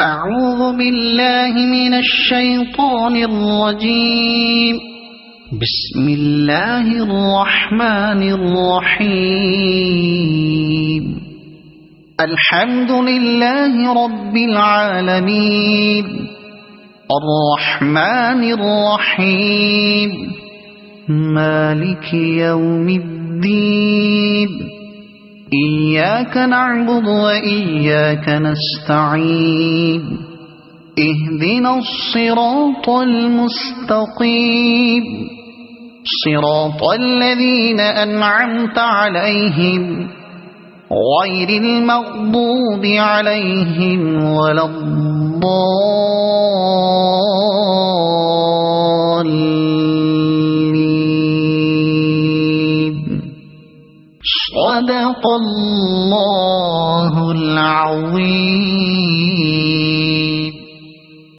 أعوذ بالله من الشيطان الرجيم. بسم الله الرحمن الرحيم. الحمد لله رب العالمين الرحمن الرحيم مالك يوم الدين إياك نعبد وإياك نستعين اهدنا الصراط المستقيم صراط الذين أنعمت عليهم غير المغضوب عليهم ولا الضالين. صدق الله العظيم.